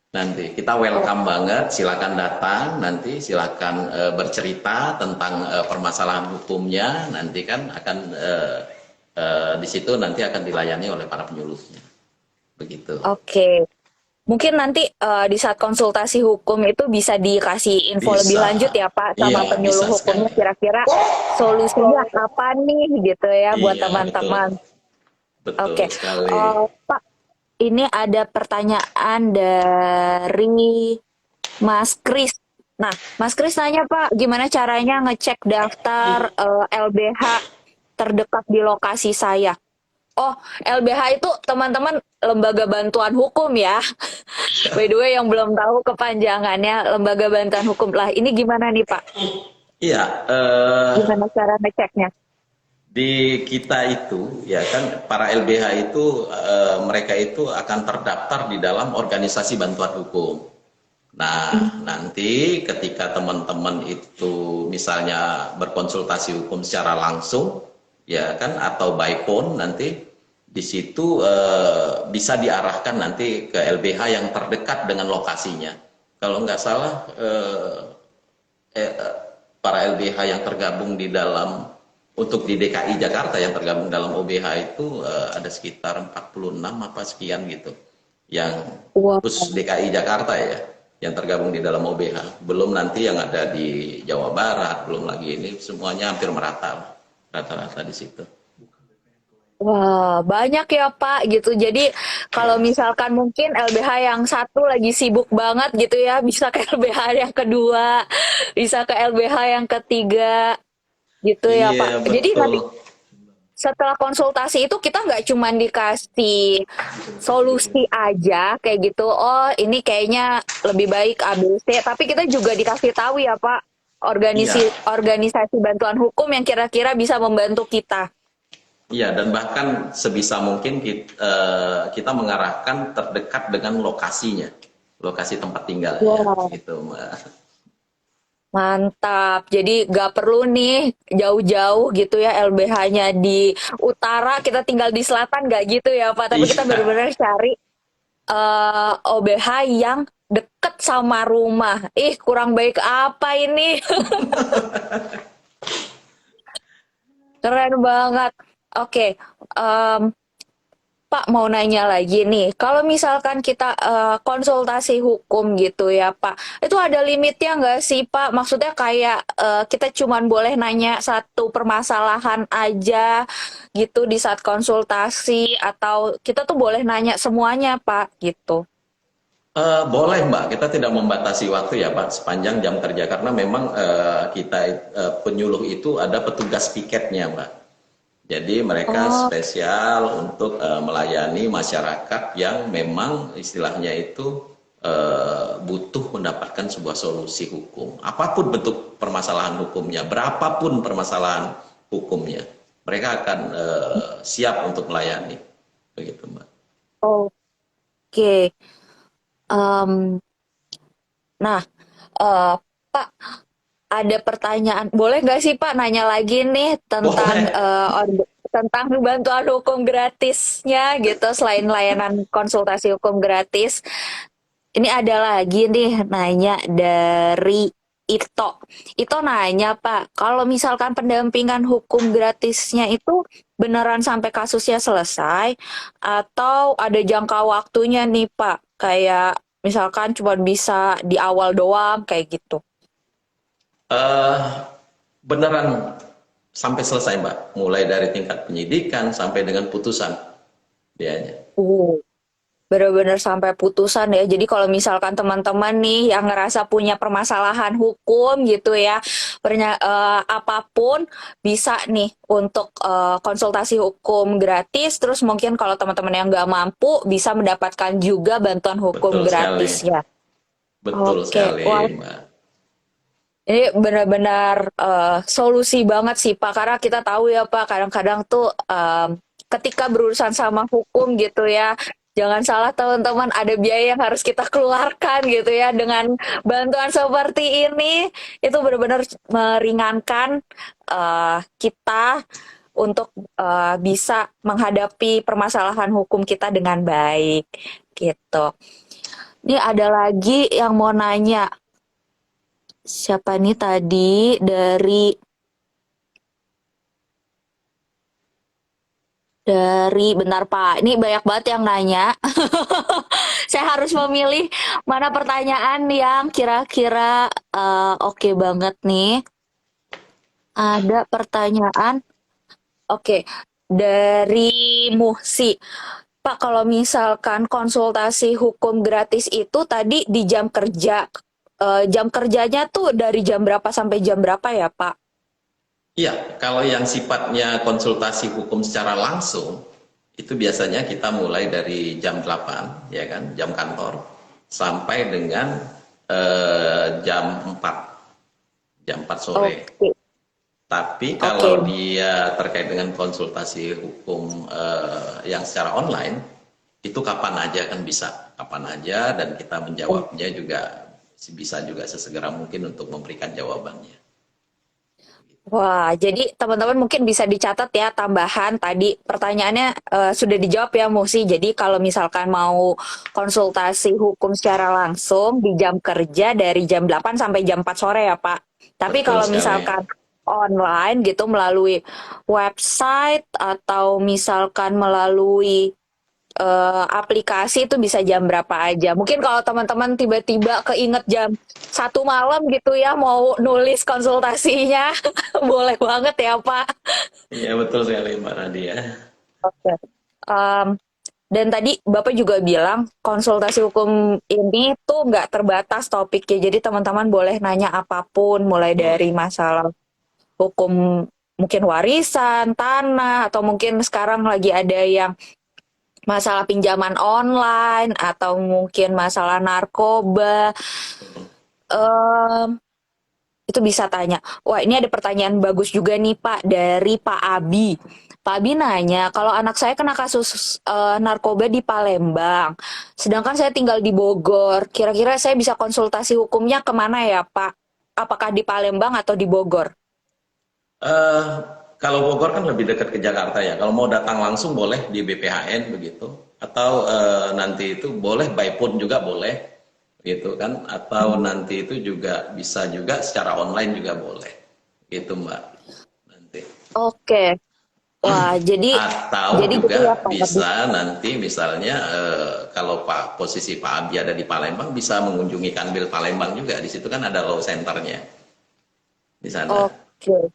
B: Nanti kita welcome banget, silakan datang, nanti silakan bercerita tentang permasalahan hukumnya, nanti kan akan di situ nanti akan dilayani oleh para penyuluhnya, begitu.
A: Oke. Mungkin nanti di saat konsultasi hukum itu bisa dikasih info lebih
B: Bisa,
A: lanjut ya Pak
B: iya
A: sama penyuluh
B: bisa
A: hukumnya
B: sekali.
A: kira-kira solusinya apa nih gitu ya buat
B: Iya betul,
A: teman-teman.
B: betul
A: Oke,
B: sekali.
A: Pak, ini ada pertanyaan dari Mas Kris. Nah, Mas Kris nanya Pak, gimana caranya ngecek daftar LBH terdekat di lokasi saya? Oh, LBH itu teman-teman lembaga bantuan hukum ya. By the way, yang belum tahu kepanjangannya lembaga bantuan hukum lah. Ini gimana nih Pak?
B: Iya,
A: Gimana cara ngeceknya?
B: di kita itu ya kan para LBH itu mereka itu akan terdaftar di dalam organisasi bantuan hukum. Nah, nanti ketika teman-teman itu misalnya berkonsultasi hukum secara langsung, ya kan, atau by phone nanti di situ bisa diarahkan nanti ke LBH yang terdekat dengan lokasinya. Kalau nggak salah para LBH yang tergabung di dalam untuk di DKI Jakarta yang tergabung dalam OBH itu ada sekitar 46 apa sekian gitu. Yang
A: Wah,
B: khusus DKI Jakarta ya, yang tergabung di dalam OBH. Belum nanti yang ada di Jawa Barat, belum lagi ini semuanya hampir merata, rata-rata di situ.
A: wah, banyak ya Pak gitu. Jadi kalau misalkan mungkin LBH yang satu lagi sibuk banget gitu ya, bisa ke LBH yang kedua, bisa ke LBH yang ketiga gitu ya
B: Iya
A: Pak. Jadi
B: betul.
A: nanti setelah konsultasi itu kita nggak cuma dikasih solusi aja kayak gitu. Oh, ini kayaknya lebih baik ABC, tapi kita juga dikasih tahu ya Pak
B: Iya,
A: organisasi bantuan hukum yang kira-kira bisa membantu kita.
B: iya dan bahkan sebisa mungkin kita mengarahkan terdekat dengan lokasinya, lokasi tempat tinggalnya,
A: Wow.
B: gitu Mbak.
A: Mantap. Jadi nggak perlu nih jauh-jauh gitu ya LBH-nya di utara, kita tinggal di selatan nggak gitu ya Pak. Tapi kita
B: Iya,
A: benar-benar cari OBH yang deket sama rumah. Ih, kurang baik apa ini? Keren banget. Oke, em, Pak mau nanya lagi nih. Kalau misalkan kita konsultasi hukum gitu ya Pak, itu ada limitnya nggak sih Pak? Maksudnya kayak kita cuman boleh nanya satu permasalahan aja gitu di saat konsultasi atau kita tuh boleh nanya semuanya Pak gitu.
B: boleh Mbak, kita tidak membatasi waktu ya Pak, sepanjang jam kerja karena memang kita penyuluh itu ada petugas piketnya Mbak. Jadi mereka
A: Oh,
B: spesial untuk melayani masyarakat yang memang istilahnya itu butuh mendapatkan sebuah solusi hukum. Apapun bentuk permasalahan hukumnya, berapapun permasalahan hukumnya, mereka akan siap untuk melayani. Begitu Mbak.
A: oke. Em, nah, eh, Pak, ada pertanyaan, boleh nggak sih Pak nanya lagi nih tentang
B: Boleh.
A: tentang bantuan hukum gratisnya gitu selain layanan konsultasi hukum gratis. Ini ada lagi nih nanya dari Ito. Ito nanya Pak, kalau misalkan pendampingan hukum gratisnya itu beneran sampai kasusnya selesai atau ada jangka waktunya nih Pak? Kayak misalkan cuma bisa di awal doang kayak gitu.
B: Eh, beneran sampai selesai Mbak, mulai dari tingkat penyidikan sampai dengan putusan dianya.
A: Uh, Bener-bener sampai putusan ya. Jadi kalau misalkan teman-teman nih yang ngerasa punya permasalahan hukum gitu ya, apapun bisa nih untuk konsultasi hukum gratis. Terus mungkin kalau teman-teman yang nggak mampu bisa mendapatkan juga bantuan hukum
B: Betul sekali,
A: gratis ya.
B: betul
A: Oke,
B: sekali
A: wah
B: Mbak.
A: ini benar-benar solusi banget sih Pak. Karena kita tahu ya Pak, kadang-kadang tuh ketika berurusan sama hukum gitu ya, jangan salah teman-teman, ada biaya yang harus kita keluarkan gitu ya. Dengan bantuan seperti ini, itu benar-benar meringankan kita untuk bisa menghadapi permasalahan hukum kita dengan baik gitu. Ini ada lagi yang mau nanya. Siapa nih tadi dari bentar Pak. Ini banyak banget yang nanya. Saya harus memilih mana pertanyaan yang kira-kira oke banget nih. Ada pertanyaan. Oke, dari Muhsi. Pak, kalau misalkan konsultasi hukum gratis itu tadi di jam kerja. Jam kerjanya tuh dari jam berapa sampai jam berapa ya, Pak?
B: Iya, kalau yang sifatnya konsultasi hukum secara langsung, itu biasanya kita mulai dari jam 8, ya kan, jam kantor, sampai dengan jam 4, jam 4 sore.
A: Oke,
B: Tapi
A: oke.
B: kalau dia terkait dengan konsultasi hukum yang secara online, itu kapan aja kan bisa, kapan aja, dan kita menjawabnya juga bisa juga sesegera mungkin untuk memberikan jawabannya.
A: Wah, jadi teman-teman mungkin bisa dicatat ya tambahan tadi pertanyaannya sudah dijawab ya Musi. Jadi kalau misalkan mau konsultasi hukum secara langsung di jam kerja dari jam 8 sampai jam 4 sore ya Pak. Tapi
B: Betul
A: kalau
B: sekali.
A: misalkan online gitu melalui website atau misalkan melalui aplikasi itu bisa jam berapa aja. Mungkin kalau teman-teman tiba-tiba keinget jam 1 malam gitu ya mau nulis konsultasinya, boleh banget ya Pak.
B: Iya betul sekali Mbak Nadia.
A: Oke. Em, dan tadi Bapak juga bilang konsultasi hukum ini tuh nggak terbatas topiknya. Jadi teman-teman boleh nanya apapun, mulai
B: Boleh.
A: dari masalah hukum mungkin warisan, tanah, atau mungkin sekarang lagi ada yang masalah pinjaman online atau mungkin masalah narkoba. Em, itu bisa tanya. Wah, ini ada pertanyaan bagus juga nih Pak dari Pak Abi. Pak Abi nanya, kalau anak saya kena kasus narkoba di Palembang, sedangkan saya tinggal di Bogor, kira-kira saya bisa konsultasi hukumnya kemana ya Pak? Apakah di Palembang atau di Bogor?
B: Eh, kalau Bogor kan lebih dekat ke Jakarta ya. Kalau mau datang langsung boleh di BPHN begitu. Atau nanti itu boleh by phone juga boleh gitu kan. Atau nanti itu juga bisa juga secara online juga boleh. Gitu Mbak. Nanti.
A: Oke. Wah,
B: Atau
A: jadi gitu ya
B: juga
A: Pak Abi.
B: bisa nanti misalnya kalau posisi Pak Abi ada di Palembang bisa mengunjungi Kanwil Palembang juga. Di situ kan ada law centernya di sana.
A: Oke.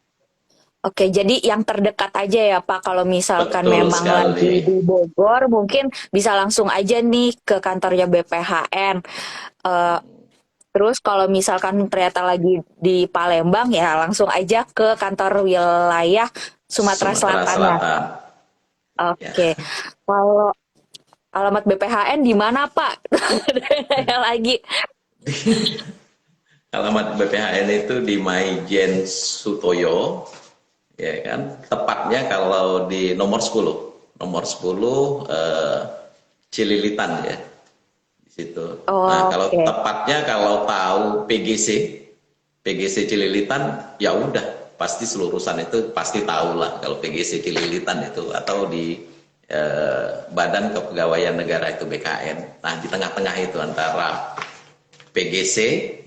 A: Oke, jadi yang terdekat aja ya Pak, kalau misalkan
B: Betul
A: memang
B: sekali.
A: lagi di Bogor, mungkin bisa langsung aja nih ke kantornya BPHN. Eh, terus kalau misalkan ternyata lagi di Palembang, ya langsung aja ke kantor wilayah Sumatera
B: Sumatera
A: Selatan ya.
B: Selatan. Ya.
A: Oke, kalau alamat BPHN di mana Pak? Ada lagi.
B: Alamat BPHN itu di Maijen Sutoyo, ya kan? Tepatnya kalau di nomor 10 Cililitan ya, di situ. Nah, kalau
A: Oke,
B: tepatnya kalau tahu PGC Cililitan, ya udah pasti selurusan itu pasti tahu lah kalau PGC Cililitan itu atau di Badan Kepegawaian Negara itu BKN. Nah, di tengah-tengah itu antara PGC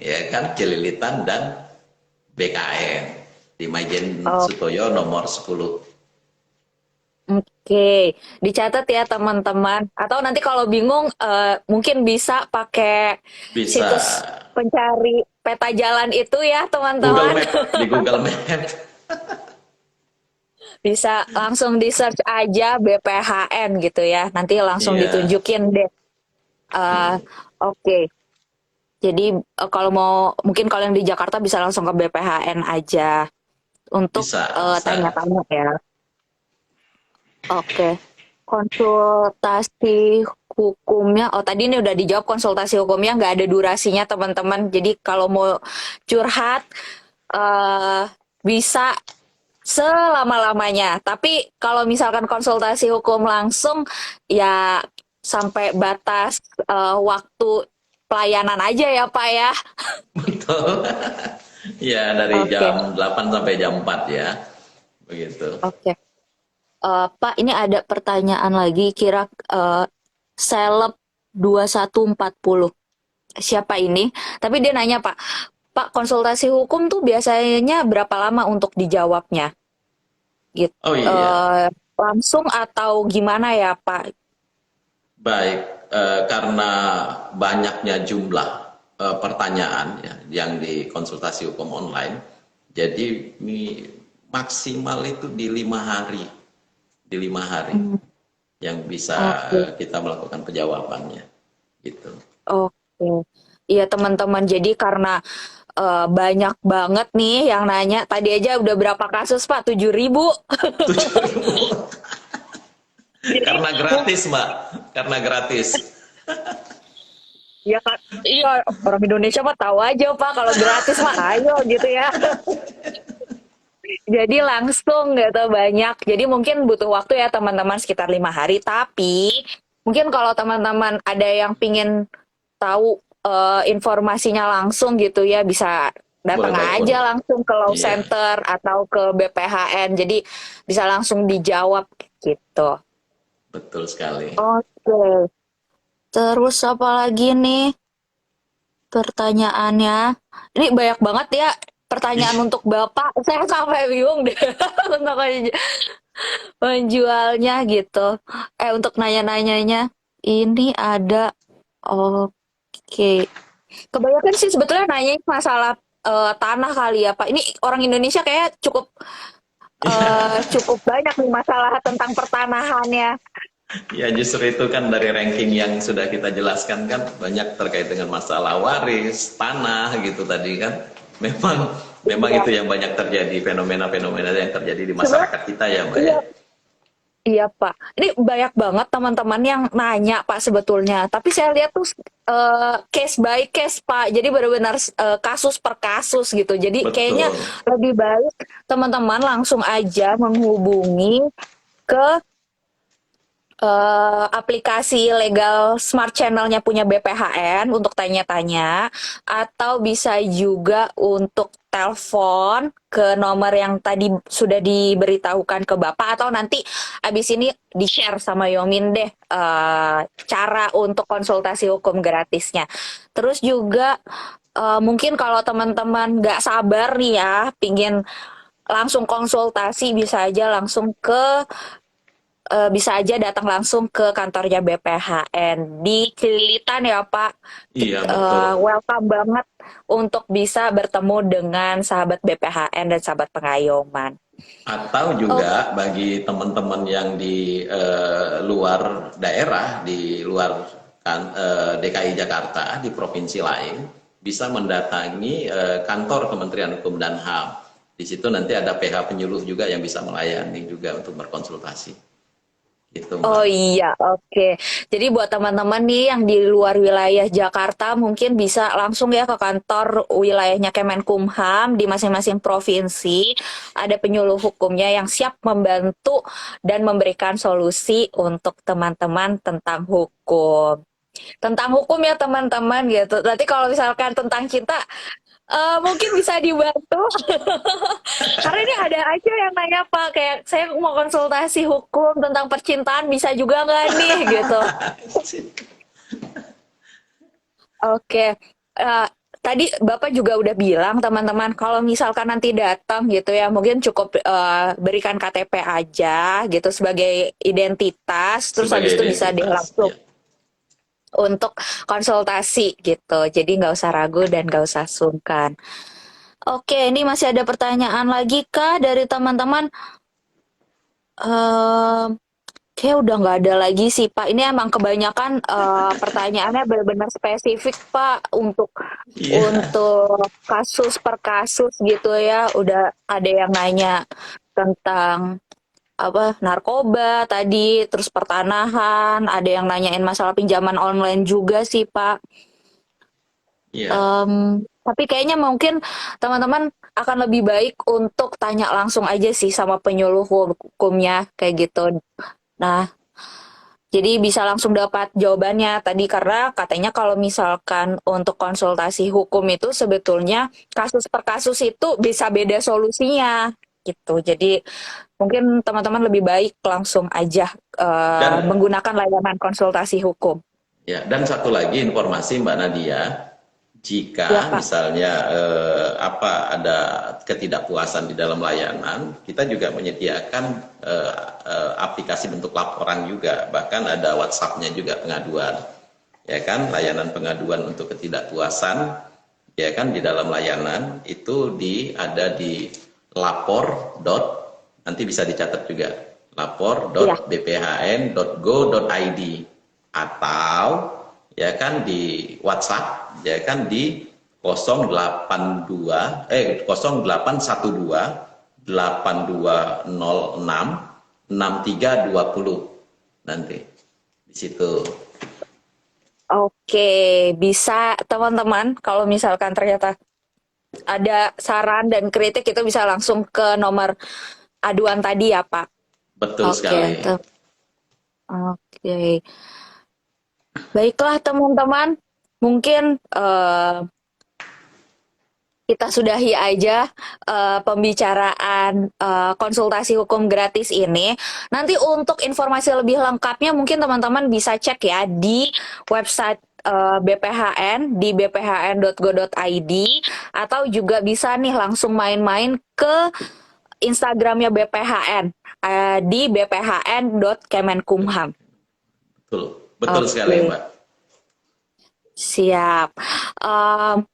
B: ya kan Cililitan dan BKN di Majen Sutoyo nomor 10.
A: oke, dicatat ya teman-teman. Atau nanti kalau bingung, mungkin bisa pakai
B: Bisa
A: situs pencari peta jalan itu ya
B: Google
A: teman-teman.
B: Map di Google Map.
A: Bisa langsung di search aja BPHN gitu ya. Nanti langsung
B: Iya,
A: ditunjukin deh. Eh, Oke. Jadi kalau mau mungkin kalau yang di Jakarta bisa langsung ke BPHN aja untuk
B: bisa, bisa.
A: tanya-tanya ya. Oke. Konsultasi hukumnya, oh tadi ini udah dijawab konsultasi hukumnya nggak ada durasinya teman-teman. Jadi kalau mau curhat eh bisa selama-lamanya. Tapi kalau misalkan konsultasi hukum langsung ya sampai batas waktu pelayanan aja ya Pak ya.
B: Betul. Ya, dari
A: Oke,
B: jam 8 sampai jam 4 ya. Begitu.
A: oke. Pak, ini ada pertanyaan lagi. Kira seleb 2140. Siapa ini? Tapi dia nanya, Pak. Pak, konsultasi hukum tuh biasanya berapa lama untuk dijawabnya? Gitu.
B: Oh iya,
A: Langsung atau gimana ya, Pak?
B: baik. Karena banyaknya jumlah pertanyaan ya, yang di konsultasi hukum online, jadi maksimal itu di 5 hari, di 5 hari
A: Hmm,
B: yang bisa
A: oke,
B: kita melakukan penjawabannya, gitu.
A: oke. Iya, teman-teman. Jadi karena banyak banget nih yang nanya. Tadi aja udah berapa kasus, Pak? 7.000.
B: 7.000
A: Jadi
B: karena gratis, Mbak, karena gratis.
A: ya kan, iya orang Indonesia mah tahu aja Pak kalau gratis mah ayo gitu ya. Jadi langsung gitu banyak. Jadi mungkin butuh waktu ya teman-teman sekitar 5 hari. Tapi mungkin kalau teman-teman ada yang pingin tahu informasinya langsung gitu ya bisa
B: Boleh,
A: datang
B: boleh, boleh.
A: aja langsung ke Law
B: Iya,
A: Center atau ke BPHN. Jadi bisa langsung dijawab gitu.
B: betul sekali.
A: Oke. Terus apa lagi nih pertanyaannya? Ini banyak banget ya pertanyaan untuk Bapak. Saya sampai bingung deh untuk menjualnya gitu. Untuk nanya-nanyanya. Ini ada, oke. Kebanyakan sih sebetulnya nanya masalah tanah kali ya Pak. Ini orang Indonesia kayak cukup cukup banyak nih masalah tentang pertanahannya.
B: Ya justru itu kan dari ranking yang sudah kita jelaskan kan banyak terkait dengan masalah waris, tanah gitu tadi kan. Memang memang
A: Iya.
B: itu yang banyak terjadi fenomena-fenomena yang terjadi di
A: Sebenarnya
B: masyarakat kita ya, Mbak ya.
A: iya. Iya Pak, ini banyak banget teman-teman yang nanya Pak sebetulnya. Tapi saya lihat tuh case by case Pak, jadi benar-benar kasus per kasus gitu. Jadi kayaknya
B: Betul.
A: lebih baik teman-teman langsung aja menghubungi ke aplikasi legal smart channelnya punya BPHN untuk tanya-tanya, atau bisa juga untuk telepon ke nomor yang tadi sudah diberitahukan ke Bapak, atau nanti abis ini di-share sama Yomin deh cara untuk konsultasi hukum gratisnya. Terus juga mungkin kalau teman-teman nggak sabar nih ya, pingin langsung konsultasi bisa aja langsung ke bisa aja datang langsung ke kantornya BPHN di Cililitan ya Pak.
B: Iya, betul.
A: Welcome banget untuk bisa bertemu dengan sahabat BPHN dan sahabat pengayoman.
B: Atau
A: Oh,
B: juga bagi teman-teman yang di luar daerah, di luar kan, DKI Jakarta, di provinsi lain, bisa mendatangi kantor Kementerian Hukum dan HAM. Di situ nanti ada PH penyuluh juga yang bisa melayani juga untuk berkonsultasi. Gitu,
A: oh
B: Mbak.
A: iya, oke. Jadi buat teman-teman nih yang di luar wilayah Jakarta mungkin bisa langsung ya ke kantor wilayahnya Kemenkumham di masing-masing provinsi. Ada penyuluh hukumnya yang siap membantu dan memberikan solusi untuk teman-teman tentang hukum. Tentang hukum ya teman-teman gitu. Nanti kalau misalkan tentang cinta mungkin bisa dibantu. Karena ini ada aja yang nanya Pak, kayak saya mau konsultasi hukum tentang percintaan bisa juga nggak nih gitu. Oke. Eh, Tadi Bapak juga udah bilang teman-teman kalau misalkan nanti datang gitu ya mungkin cukup berikan KTP aja gitu sebagai identitas terus
B: Sebagai
A: habis itu bisa deh
B: identitas.
A: langsung
B: Ya.
A: untuk konsultasi gitu. Jadi nggak usah ragu dan nggak usah sungkan. Oke, ini masih ada pertanyaan lagi kah dari teman-teman? Em, Kayak udah nggak ada lagi sih Pak. Ini emang kebanyakan pertanyaannya benar-benar spesifik Pak
B: Iya,
A: kasus per kasus gitu ya. Udah ada yang nanya tentang apa narkoba tadi, terus pertanahan, ada yang nanyain masalah pinjaman online juga sih Pak.
B: iya.
A: Tapi kayaknya mungkin teman-teman akan lebih baik untuk tanya langsung aja sih sama penyuluh hukumnya kayak gitu. Nah, jadi bisa langsung dapat jawabannya tadi karena katanya kalau misalkan untuk konsultasi hukum itu sebetulnya kasus per kasus itu bisa beda solusinya gitu. Jadi mungkin teman-teman lebih baik langsung aja
B: Dan
A: menggunakan layanan konsultasi hukum.
B: ya, dan satu lagi informasi Mbak Nadia,
A: Ya
B: jika
A: Pak.
B: misalnya ada ketidakpuasan di dalam layanan, kita juga menyediakan aplikasi bentuk laporan juga, bahkan ada WhatsApp-nya juga pengaduan, ya kan, layanan pengaduan untuk ketidakpuasan, ya kan, di dalam layanan itu ada di lapor. Nanti bisa dicatat juga
A: Iya.
B: lapor.bphn.go.id atau ya kan di WhatsApp ya kan di 0812 8206 6320 nanti di situ.
A: Oke, bisa teman-teman kalau misalkan ternyata ada saran dan kritik itu bisa langsung ke nomor aduan tadi ya Pak.
B: Betul
A: Oke,
B: sekali.
A: oke. Baiklah teman-teman, mungkin kita sudahi aja pembicaraan konsultasi hukum gratis ini. Nanti untuk informasi lebih lengkapnya mungkin teman-teman bisa cek ya di website BPHN di bphn.go.id atau juga bisa nih langsung main-main ke Instagramnya BPHN di bphn.kemenkumham.
B: Betul, betul sekali
A: Oke,
B: Mbak.
A: siap. Em,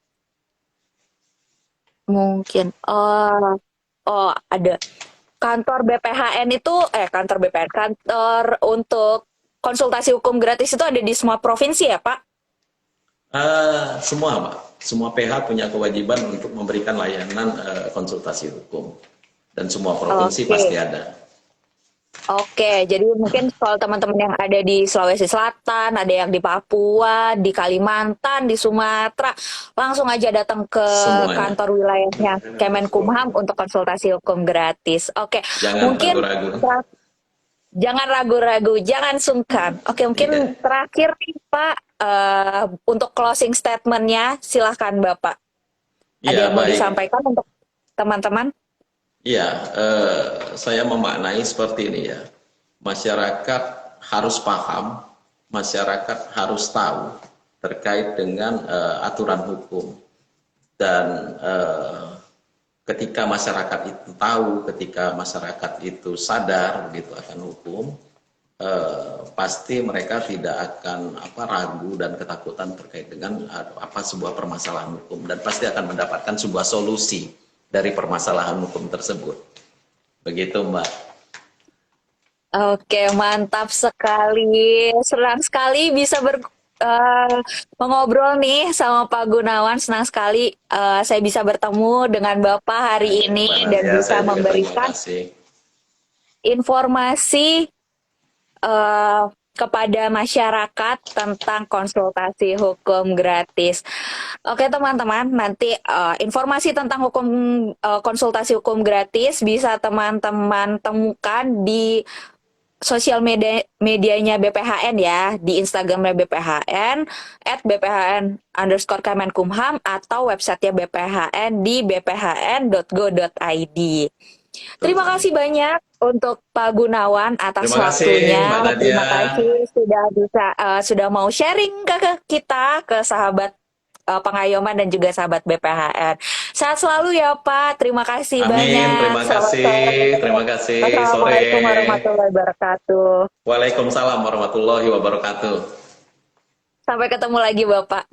A: Mungkin ada kantor BPHN itu kantor BPHN kantor untuk konsultasi hukum gratis itu ada di semua provinsi ya Pak?
B: Semua Mbak, semua PH punya kewajiban untuk memberikan layanan konsultasi hukum dan semua provinsi
A: Oke.
B: pasti ada.
A: Oke, jadi mungkin kalau teman-teman yang ada di Sulawesi Selatan, ada yang di Papua, di Kalimantan, di Sumatera, langsung aja datang ke
B: Semuanya.
A: kantor wilayahnya Kemenkumham untuk konsultasi hukum gratis. Oke,
B: Jangan
A: mungkin
B: ragu-ragu.
A: jangan ragu-ragu, jangan sungkan. Oke, mungkin
B: Iya.
A: terakhir nih Pak, untuk closing statement-nya, silahkan Bapak. Ada
B: Iya,
A: yang mau
B: baik.
A: disampaikan untuk teman-teman?
B: Iya, saya memaknai seperti ini ya. Masyarakat harus paham, masyarakat harus tahu terkait dengan aturan hukum. Dan ketika masyarakat itu tahu, ketika masyarakat itu sadar gitu akan hukum, pasti mereka tidak akan ragu dan ketakutan terkait dengan sebuah permasalahan hukum dan pasti akan mendapatkan sebuah solusi dari permasalahan hukum tersebut. Begitu Mbak.
A: Oke, mantap sekali. Senang sekali bisa eh, mengobrol nih sama Pak Gunawan. Senang sekali saya bisa bertemu dengan Bapak hari
B: Baik, Mbak
A: ini dan
B: Nadia,
A: bisa
B: saya juga terima
A: memberikan
B: kasih.
A: informasi eh, kepada masyarakat tentang konsultasi hukum gratis. Oke teman-teman, nanti informasi tentang konsultasi hukum gratis bisa teman-teman temukan di sosial medianya BPHN ya, di Instagramnya BPHN @bphn_kemenkumham atau websitenya BPHN di bphn.go.id.
B: Betul
A: Terima
B: sekali.
A: kasih banyak untuk Pak Gunawan atas
B: Terima kasih
A: waktunya.
B: Mbak Nadia.
A: Terima kasih sudah mau sharing ke kita, ke sahabat pengayoman dan juga sahabat BPHN. Sehat selalu ya Pak. Terima kasih
B: Amin,
A: banyak.
B: terima
A: Selamat
B: kasih.
A: sore.
B: Terima kasih. Sore.
A: Assalamualaikum warahmatullahi wabarakatuh.
B: Waalaikumsalam warahmatullahi wabarakatuh.
A: Sampai ketemu lagi Bapak.